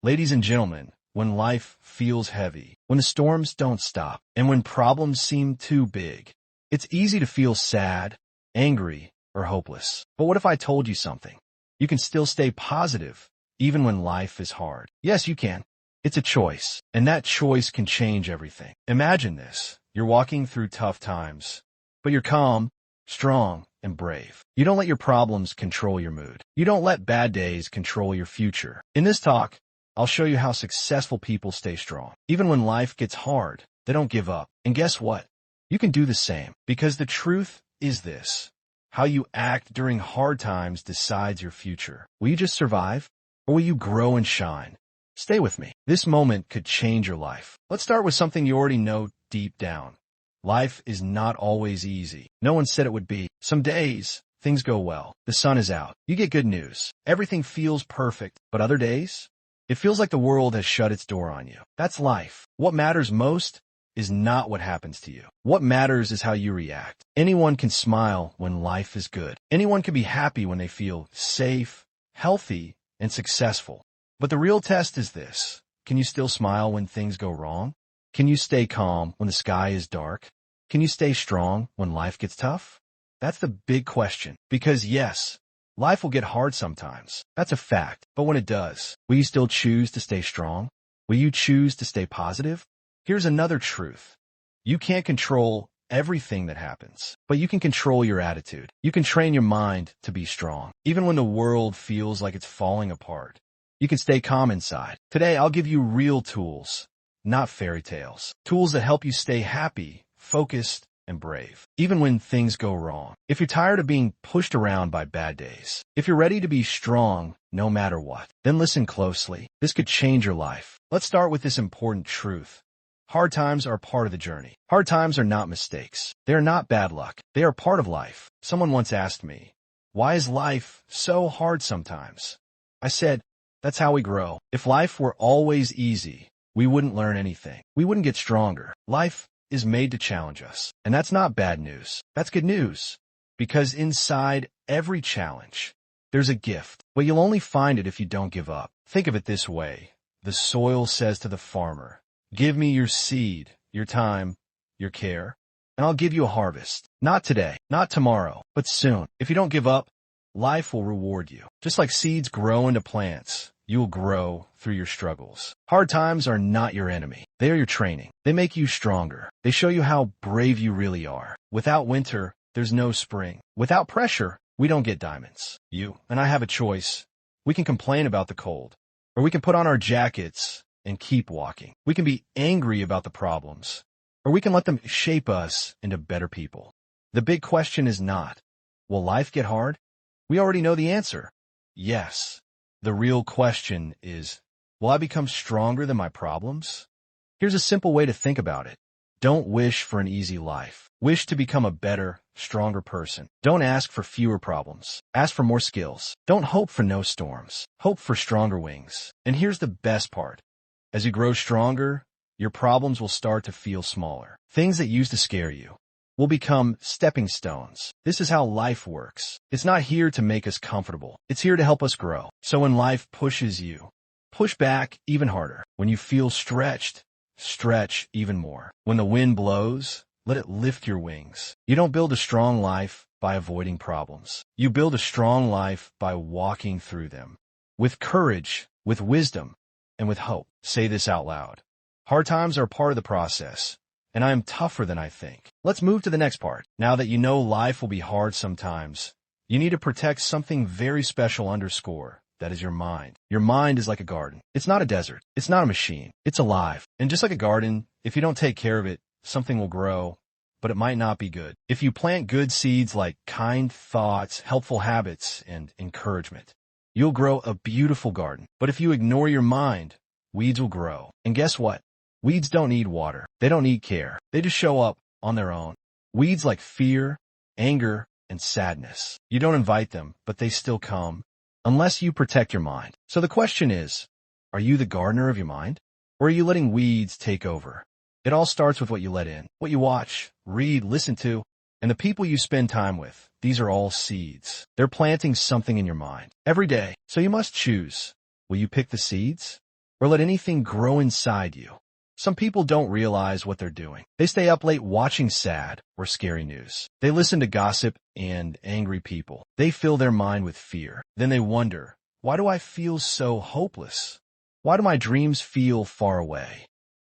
Ladies and gentlemen, when life feels heavy, when the storms don't stop, and when problems seem too big, it's easy to feel sad, angry, or hopeless. But what if I told you something? You can still stay positive, even when life is hard. Yes, you can. It's a choice, and that choice can change everything. Imagine this. You're walking through tough times, but you're calm, strong, and brave. You don't let your problems control your mood. You don't let bad days control your future. In this talk, I'll show you how successful people stay strong. Even when life gets hard, they don't give up. And guess what? You can do the same, because the truth is this. How you act during hard times decides your future. Will you just survive, or will you grow and shine? Stay with me. This moment could change your life. Let's start with something you already know deep down. Life is not always easy. No one said it would be. Some days, things go well. The sun is out. You get good news. Everything feels perfect. But other days, it feels like the world has shut its door on you. That's life. What matters most is not what happens to you. What matters is how you react. Anyone can smile when life is good. Anyone can be happy when they feel safe, healthy, and successful. But the real test is this. Can you still smile when things go wrong? Can you stay calm when the sky is dark? Can you stay strong when life gets tough? That's the big question. Because yes, life will get hard sometimes. That's a fact. But when it does, will you still choose to stay strong? Will you choose to stay positive? Here's another truth. You can't control everything that happens, but you can control your attitude. You can train your mind to be strong. Even when the world feels like it's falling apart, you can stay calm inside. Today, I'll give you real tools, not fairy tales. Tools that help you stay happy, focused, and brave, even when things go wrong. If you're tired of being pushed around by bad days, if you're ready to be strong no matter what, then listen closely. This could change your life. Let's start with this important truth. Hard times are part of the journey. Hard times are not mistakes. They are not bad luck. They are part of life. Someone once asked me, why is life so hard sometimes? I said, that's how we grow. If life were always easy, we wouldn't learn anything. We wouldn't get stronger. Life is made to challenge us. And that's not bad news. That's good news. Because inside every challenge, there's a gift. But you'll only find it if you don't give up. Think of it this way. The soil says to the farmer, give me your seed, your time, your care, and I'll give you a harvest. Not today, not tomorrow, but soon. If you don't give up, life will reward you. Just like seeds grow into plants, you will grow through your struggles. Hard times are not your enemy. They are your training. They make you stronger. They show you how brave you really are. Without winter, there's no spring. Without pressure, we don't get diamonds. You and I have a choice. We can complain about the cold, or we can put on our jackets and keep walking. We can be angry about the problems, or we can let them shape us into better people. The big question is not, will life get hard? We already know the answer. Yes. The real question is, will I become stronger than my problems? Here's a simple way to think about it. Don't wish for an easy life. Wish to become a better, stronger person. Don't ask for fewer problems. Ask for more skills. Don't hope for no storms. Hope for stronger wings. And here's the best part. As you grow stronger, your problems will start to feel smaller. Things that used to scare you will become stepping stones. This is how life works. It's not here to make us comfortable. It's here to help us grow. So when life pushes you, push back even harder. When you feel stretched, stretch even more. When the wind blows, let it lift your wings. You don't build a strong life by avoiding problems. You build a strong life by walking through them. With courage, with wisdom, and with hope. Say this out loud. Hard times are part of the process, and I am tougher than I think. Let's move to the next part. Now that you know life will be hard sometimes, you need to protect something very special underscore. That is your mind. Your mind is like a garden. It's not a desert. It's not a machine. It's alive. And just like a garden, if you don't take care of it, something will grow, but it might not be good. If you plant good seeds like kind thoughts, helpful habits, and encouragement, you'll grow a beautiful garden. But if you ignore your mind, weeds will grow. And guess what? Weeds don't need water. They don't need care. They just show up on their own. Weeds like fear, anger, and sadness. You don't invite them, but they still come, unless you protect your mind. So the question is, are you the gardener of your mind? Or are you letting weeds take over? It all starts with what you let in, what you watch, read, listen to, and the people you spend time with. These are all seeds. They're planting something in your mind every day. So you must choose. Will you pick the seeds? or let anything grow inside you. Some people don't realize what they're doing. They stay up late watching sad or scary news. They listen to gossip and angry people. They fill their mind with fear. Then they wonder, why do I feel so hopeless? Why do my dreams feel far away?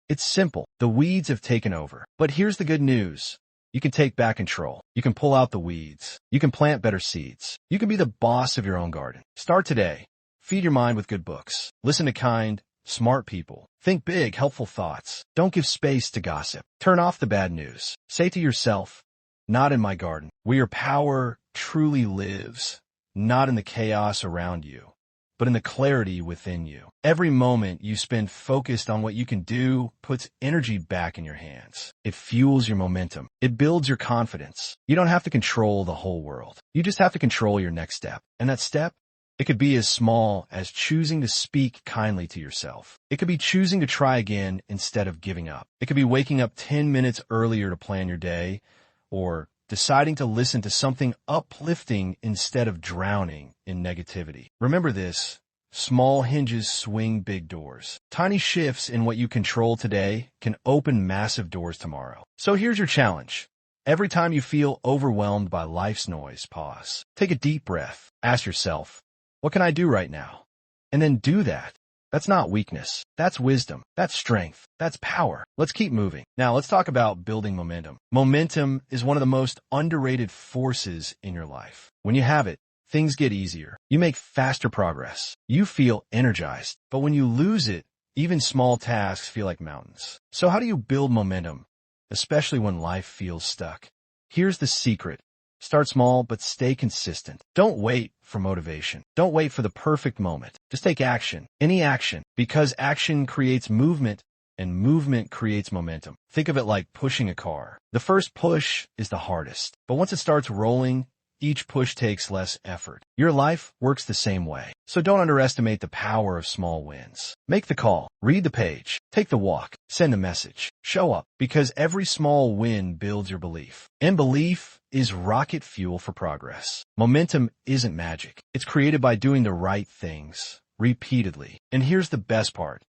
It's simple. The weeds have taken over. But here's the good news. You can take back control. You can pull out the weeds. You can plant better seeds. You can be the boss of your own garden. Start today. Feed your mind with good books. Listen to kind, smart people. Think big, helpful thoughts. Don't give space to gossip. Turn off the bad news. Say to yourself, not in my garden, where your power truly lives, not in the chaos around you, but in the clarity within you. Every moment you spend focused on what you can do puts energy back in your hands. It fuels your momentum. It builds your confidence. You don't have to control the whole world. You just have to control your next step. And that step, it could be as small as choosing to speak kindly to yourself. It could be choosing to try again instead of giving up. It could be waking up 10 minutes earlier to plan your day, or deciding to listen to something uplifting instead of drowning in negativity. Remember this, small hinges swing big doors. Tiny shifts in what you control today can open massive doors tomorrow. So here's your challenge. Every time you feel overwhelmed by life's noise, pause. Take a deep breath. Ask yourself, what can I do right now? And then do that. That's not weakness. That's wisdom. That's strength. That's power. Let's keep moving. Now let's talk about building momentum. Momentum is one of the most underrated forces in your life. When you have it, things get easier. You make faster progress. You feel energized. But when you lose it, even small tasks feel like mountains. So how do you build momentum, especially when life feels stuck? Here's the secret. Start small, but stay consistent. Don't wait for motivation. Don't wait for the perfect moment. Just take action. Any action. Because action creates movement, and movement creates momentum. Think of it like pushing a car. The first push is the hardest. But once it starts rolling, each push takes less effort. Your life works the same way. So don't underestimate the power of small wins. Make the call. Read the page. Take the walk. Send a message. Show up. Because every small win builds your belief. And belief is rocket fuel for progress. Momentum isn't magic. It's created by doing the right things repeatedly. And here's the best part.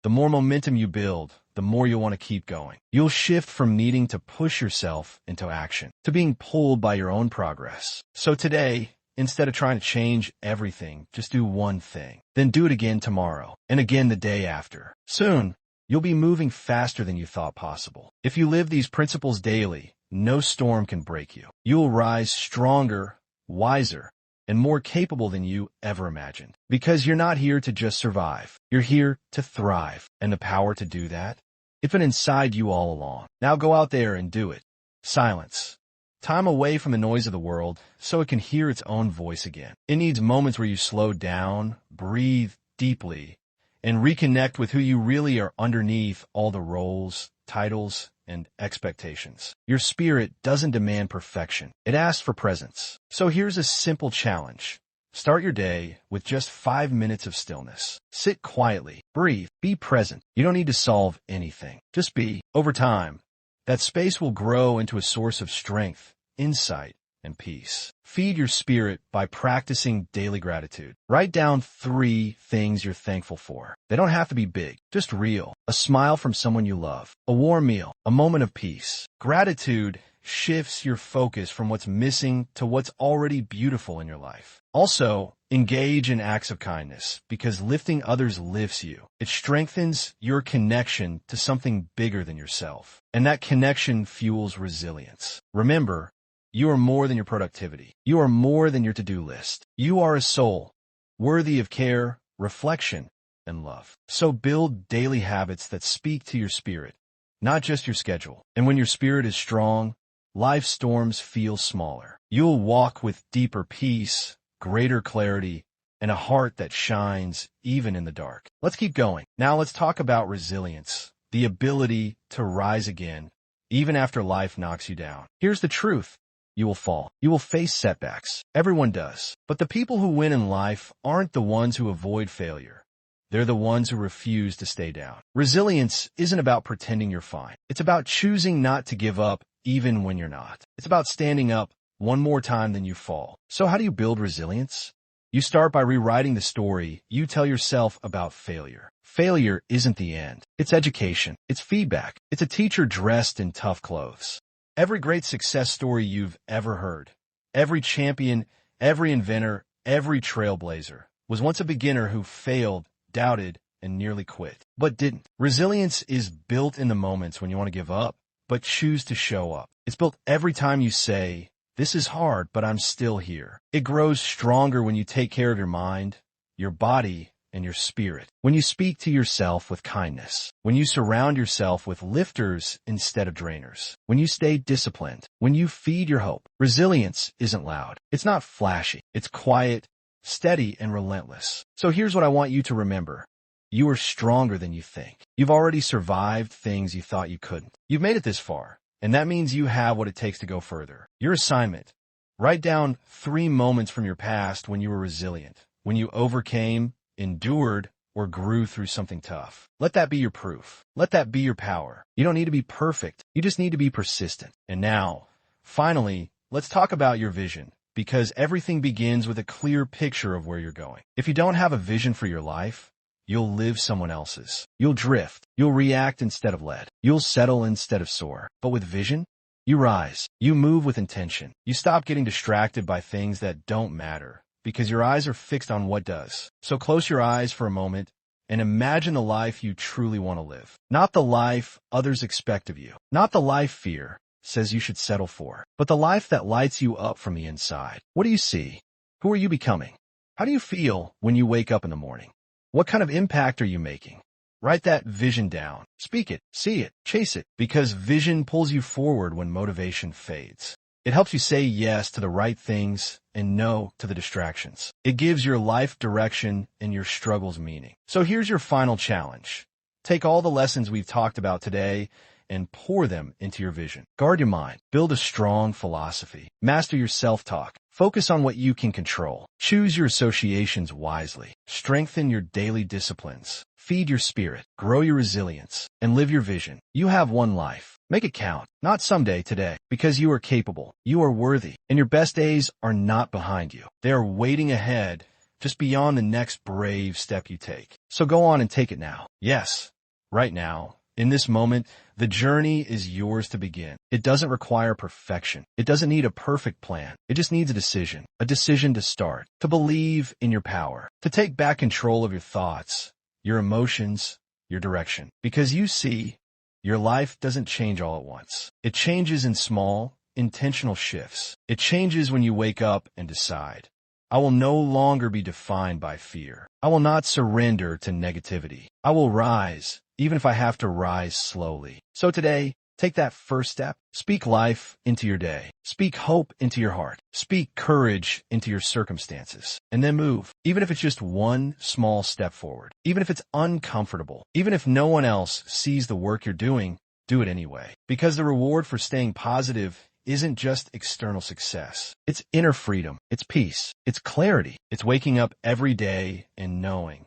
The more momentum you build, the more you'll want to keep going. You'll shift from needing to push yourself into action to being pulled by your own progress. So today, instead of trying to change everything, just do one thing. Then do it again tomorrow and again the day after. Soon, you'll be moving faster than you thought possible. If you live these principles daily, no storm can break you. You'll rise stronger, wiser, and more capable than you ever imagined. Because you're not here to just survive. You're here to thrive. And the power to do that, it's been inside you all along. Now go out there and do it. Silence. Time away from the noise of the world so it can hear its own voice again. It needs moments where you slow down, breathe deeply, and reconnect with who you really are underneath all the roles, titles, and expectations. Your spirit doesn't demand perfection. It asks for presence. So here's a simple challenge. Start your day with just 5 minutes of stillness. Sit quietly, breathe, be present. You don't need to solve anything. Just be. Over time, that space will grow into a source of strength, insight, and peace. Feed your spirit by practicing daily gratitude. Write down 3 things you're thankful for. They don't have to be big, just real. A smile from someone you love, a warm meal, a moment of peace. Gratitude shifts your focus from what's missing to what's already beautiful in your life. Also, engage in acts of kindness because lifting others lifts you. It strengthens your connection to something bigger than yourself. And that connection fuels resilience. Remember, you are more than your productivity. You are more than your to-do list. You are a soul, worthy of care, reflection, and love. So build daily habits that speak to your spirit, not just your schedule. And when your spirit is strong, life's storms feel smaller. You'll walk with deeper peace, greater clarity, and a heart that shines even in the dark. Let's keep going. Now let's talk about resilience, the ability to rise again, even after life knocks you down. Here's the truth. You will fall. You will face setbacks. Everyone does. But the people who win in life aren't the ones who avoid failure. They're the ones who refuse to stay down. Resilience isn't about pretending you're fine. It's about choosing not to give up even when you're not. It's about standing up one more time than you fall. So how do you build resilience? You start by rewriting the story you tell yourself about failure. Failure isn't the end. It's education. It's feedback. It's a teacher dressed in tough clothes. Every great success story you've ever heard, every champion, every inventor, every trailblazer was once a beginner who failed, doubted, and nearly quit, but didn't. Resilience is built in the moments when you want to give up, but choose to show up. It's built every time you say, "This is hard, but I'm still here." It grows stronger when you take care of your mind, your body, and your spirit. When you speak to yourself with kindness. When you surround yourself with lifters instead of drainers. When you stay disciplined. When you feed your hope. Resilience isn't loud. It's not flashy. It's quiet, steady, and relentless. So here's what I want you to remember. You are stronger than you think. You've already survived things you thought you couldn't. You've made it this far, and that means you have what it takes to go further. Your assignment: write down 3 moments from your past when you were resilient, when you overcame, endured, or grew through something tough. Let that be your proof. Let that be your power. You don't need to be perfect. You just need to be persistent. And now, finally, let's talk about your vision, because everything begins with a clear picture of where you're going. If you don't have a vision for your life, you'll live someone else's. You'll drift. You'll react instead of lead. You'll settle instead of soar. But with vision, you rise. You move with intention. You stop getting distracted by things that don't matter, because your eyes are fixed on what does. So close your eyes for a moment and imagine the life you truly want to live. Not the life others expect of you. Not the life fear says you should settle for, but the life that lights you up from the inside. What do you see? Who are you becoming? How do you feel when you wake up in the morning? What kind of impact are you making? Write that vision down. Speak it, see it, chase it, because vision pulls you forward when motivation fades. It helps you say yes to the right things and no to the distractions. It gives your life direction and your struggles meaning. So here's your final challenge. Take all the lessons we've talked about today and pour them into your vision. Guard your mind. Build a strong philosophy. Master your self-talk. Focus on what you can control. Choose your associations wisely. Strengthen your daily disciplines. Feed your spirit. Grow your resilience. And live your vision. You have one life. Make it count. Not someday, today. Because you are capable. You are worthy. And your best days are not behind you. They are waiting ahead, just beyond the next brave step you take. So go on and take it now. Yes, right now. In this moment, the journey is yours to begin. It doesn't require perfection. It doesn't need a perfect plan. It just needs a decision to start, to believe in your power, to take back control of your thoughts, your emotions, your direction. Because you see, your life doesn't change all at once. It changes in small, intentional shifts. It changes when you wake up and decide, I will no longer be defined by fear. I will not surrender to negativity. I will rise, even if I have to rise slowly. So today, take that first step. Speak life into your day. Speak hope into your heart. Speak courage into your circumstances. And then move, even if it's just one small step forward. Even if it's uncomfortable. Even if no one else sees the work you're doing, do it anyway. Because the reward for staying positive isn't just external success. It's inner freedom. It's peace. It's clarity. It's waking up every day and knowing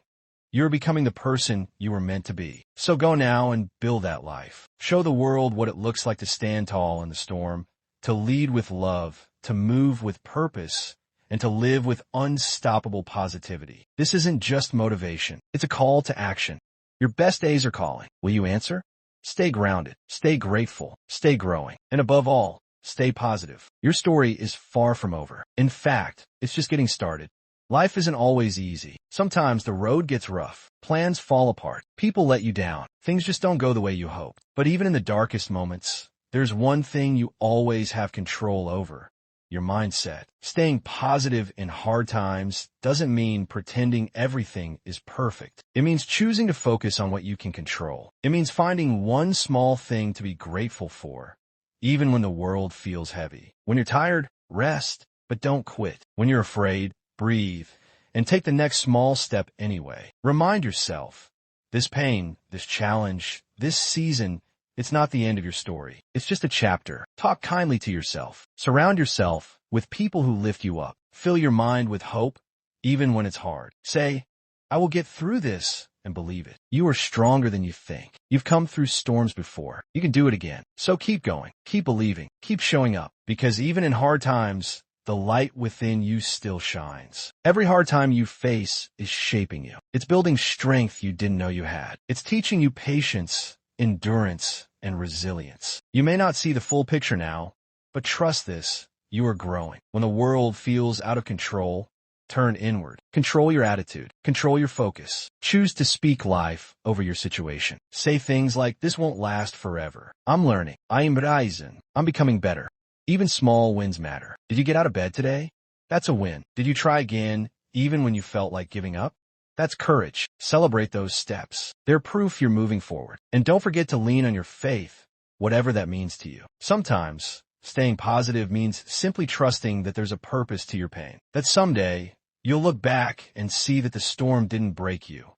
you're becoming the person you were meant to be. So go now and build that life. Show the world what it looks like to stand tall in the storm, to lead with love, to move with purpose, and to live with unstoppable positivity. This isn't just motivation. It's a call to action. Your best days are calling. Will you answer? Stay grounded. Stay grateful. Stay growing. And above all, stay positive. Your story is far from over. In fact, it's just getting started. Life isn't always easy. Sometimes the road gets rough. Plans fall apart. People let you down. Things just don't go the way you hoped. But even in the darkest moments, there's one thing you always have control over: your mindset. Staying positive in hard times doesn't mean pretending everything is perfect. It means choosing to focus on what you can control. It means finding one small thing to be grateful for, even when the world feels heavy. When you're tired, rest, but don't quit. When you're afraid, breathe, and take the next small step anyway. Remind yourself, this pain, this challenge, this season, it's not the end of your story. It's just a chapter. Talk kindly to yourself. Surround yourself with people who lift you up. Fill your mind with hope, even when it's hard. Say, I will get through this, and believe it. You are stronger than you think. You've come through storms before. You can do it again. So keep going. Keep believing. Keep showing up. Because even in hard times, the light within you still shines. Every hard time you face is shaping you. It's building strength you didn't know you had. It's teaching you patience, endurance, and resilience. You may not see the full picture now, but trust this, you are growing. When the world feels out of control, turn inward. Control your attitude. Control your focus. Choose to speak life over your situation. Say things like, this won't last forever. I'm learning. I am rising. I'm becoming better. Even small wins matter. Did you get out of bed today? That's a win. Did you try again, even when you felt like giving up? That's courage. Celebrate those steps. They're proof you're moving forward. And don't forget to lean on your faith, whatever that means to you. Sometimes, staying positive means simply trusting that there's a purpose to your pain. That someday, you'll look back and see that the storm didn't break you.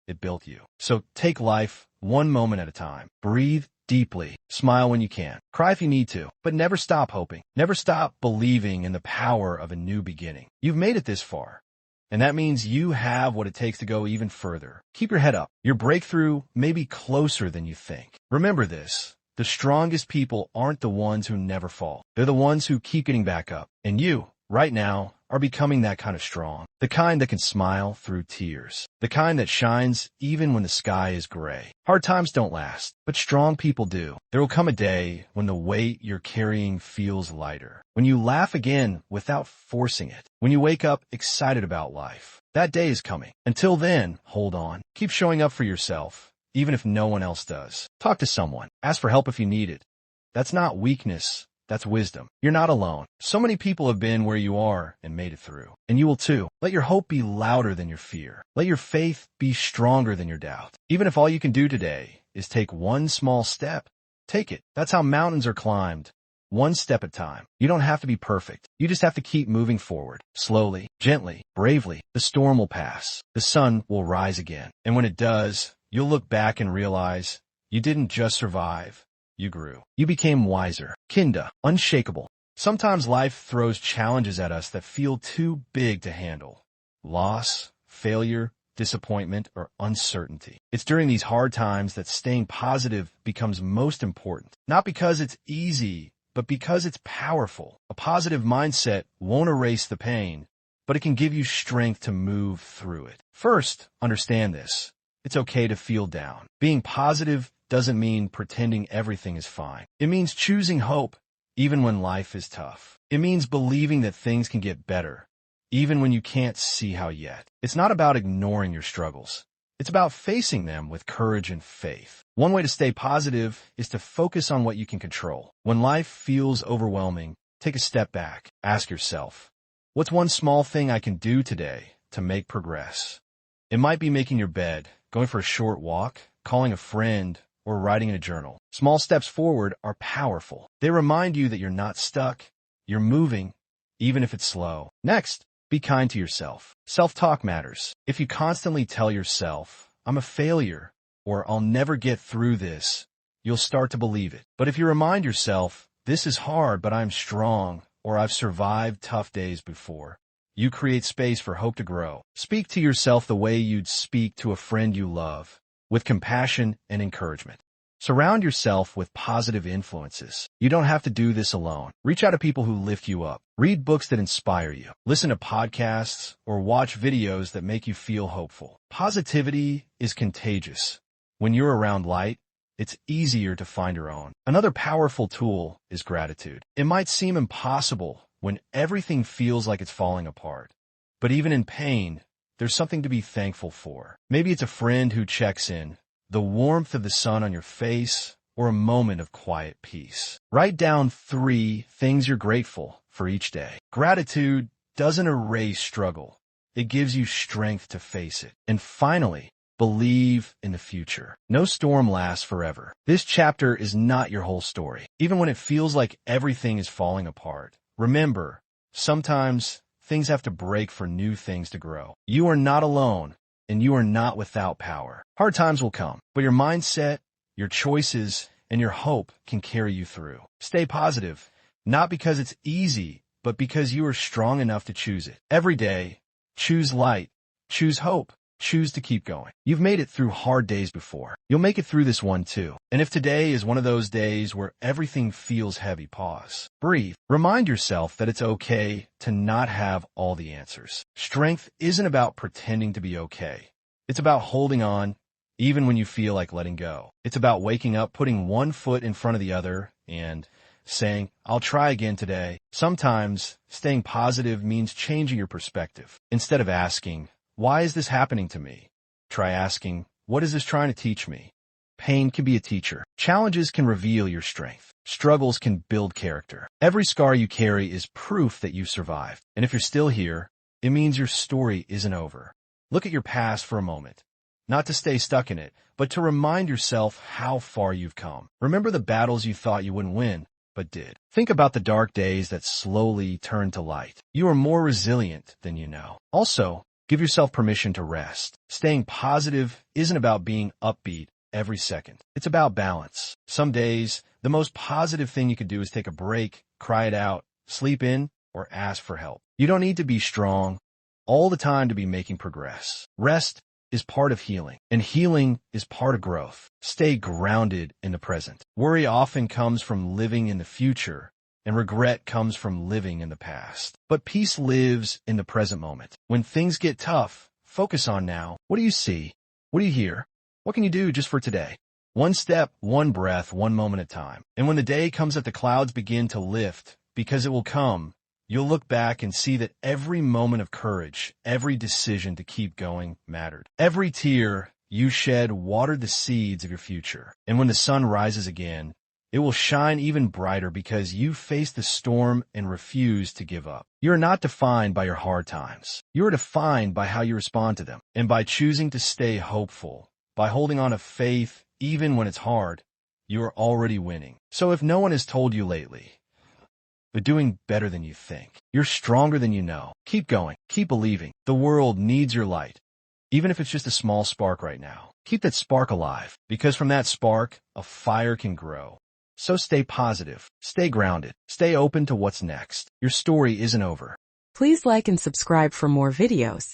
It built you. So take life one moment at a time. Breathe deeply. Smile when you can. Cry if you need to. But never stop hoping. Never stop believing in the power of a new beginning. You've made it this far. And that means you have what it takes to go even further. Keep your head up. Your breakthrough may be closer than you think. Remember this. The strongest people aren't the ones who never fall. They're the ones who keep getting back up. And you, right now, are becoming that kind of strong. The kind that can smile through tears. The kind that shines even when the sky is gray. Hard times don't last, but strong people do. There will come a day when the weight you're carrying feels lighter. When you laugh again without forcing it. When you wake up excited about life. That day is coming. Until then, hold on. Keep showing up for yourself, even if no one else does. Talk to someone. Ask for help if you need it. That's not weakness. That's wisdom. You're not alone. So many people have been where you are and made it through. And you will too. Let your hope be louder than your fear. Let your faith be stronger than your doubt. Even if all you can do today is take one small step, take it. That's how mountains are climbed. One step at a time. You don't have to be perfect. You just have to keep moving forward. Slowly, gently, bravely. The storm will pass. The sun will rise again. And when it does, you'll look back and realize you didn't just survive. You grew. You became wiser. Kinda, unshakable. Sometimes life throws challenges at us that feel too big to handle. Loss, failure, disappointment, or uncertainty. It's during these hard times that staying positive becomes most important. Not because it's easy, but because it's powerful. A positive mindset won't erase the pain, but it can give you strength to move through it. First, understand this. It's okay to feel down. Being positive doesn't mean pretending everything is fine. It means choosing hope, even when life is tough. It means believing that things can get better, even when you can't see how yet. It's not about ignoring your struggles. It's about facing them with courage and faith. One way to stay positive is to focus on what you can control. When life feels overwhelming, take a step back. Ask yourself, what's one small thing I can do today to make progress? It might be making your bed, going for a short walk, calling a friend, or writing in a journal. Small steps forward are powerful. They remind you that you're not stuck, you're moving, even if it's slow. Next, be kind to yourself. Self-talk matters. If you constantly tell yourself, I'm a failure, or I'll never get through this, you'll start to believe it. But if you remind yourself, this is hard, but I'm strong, or I've survived tough days before, you create space for hope to grow. Speak to yourself the way you'd speak to a friend you love, with compassion and encouragement. Surround yourself with positive influences. You don't have to do this alone. Reach out to people who lift you up. Read books that inspire you. Listen to podcasts or watch videos that make you feel hopeful. Positivity is contagious. When you're around light, it's easier to find your own. Another powerful tool is gratitude. It might seem impossible when everything feels like it's falling apart. But even in pain, there's something to be thankful for. Maybe it's a friend who checks in, the warmth of the sun on your face, or a moment of quiet peace. Write down 3 things you're grateful for each day. Gratitude doesn't erase struggle. It gives you strength to face it. And finally, believe in the future. No storm lasts forever. This chapter is not your whole story. Even when it feels like everything is falling apart, remember, sometimes things have to break for new things to grow. You are not alone, and you are not without power. Hard times will come, but your mindset, your choices, and your hope can carry you through. Stay positive, not because it's easy, but because you are strong enough to choose it. Every day, choose light, choose hope, choose to keep going. You've made it through hard days before. You'll make it through this one too. And if today is one of those days where everything feels heavy, pause. Breathe. Remind yourself that it's okay to not have all the answers. Strength isn't about pretending to be okay. It's about holding on, even when you feel like letting go. It's about waking up, putting one foot in front of the other, and saying, I'll try again today. Sometimes staying positive means changing your perspective. Instead of asking, why is this happening to me? Try asking, what is this trying to teach me? Pain can be a teacher. Challenges can reveal your strength. Struggles can build character. Every scar you carry is proof that you've survived. And if you're still here, it means your story isn't over. Look at your past for a moment. Not to stay stuck in it, but to remind yourself how far you've come. Remember the battles you thought you wouldn't win, but did. Think about the dark days that slowly turned to light. You are more resilient than you know. Also, give yourself permission to rest. Staying positive isn't about being upbeat every second. It's about balance. Some days, the most positive thing you could do is take a break, cry it out, sleep in, or ask for help. You don't need to be strong all the time to be making progress. Rest is part of healing, and healing is part of growth. Stay grounded in the present. Worry often comes from living in the future, and regret comes from living in the past. But peace lives in the present moment. When things get tough, focus on now. What do you see? What do you hear? What can you do just for today? One step, one breath, one moment at a time. And when the day comes that the clouds begin to lift, because it will come, you'll look back and see that every moment of courage, every decision to keep going mattered. Every tear you shed watered the seeds of your future. And when the sun rises again, it will shine even brighter because you faced the storm and refused to give up. You are not defined by your hard times. You are defined by how you respond to them. And by choosing to stay hopeful, by holding on to faith even when it's hard, you are already winning. So if no one has told you lately, but doing better than you think, you're stronger than you know. Keep going. Keep believing. The world needs your light. Even if it's just a small spark right now. Keep that spark alive, because from that spark, a fire can grow. So stay positive. Stay grounded. Stay open to what's next. Your story isn't over. Please like and subscribe for more videos.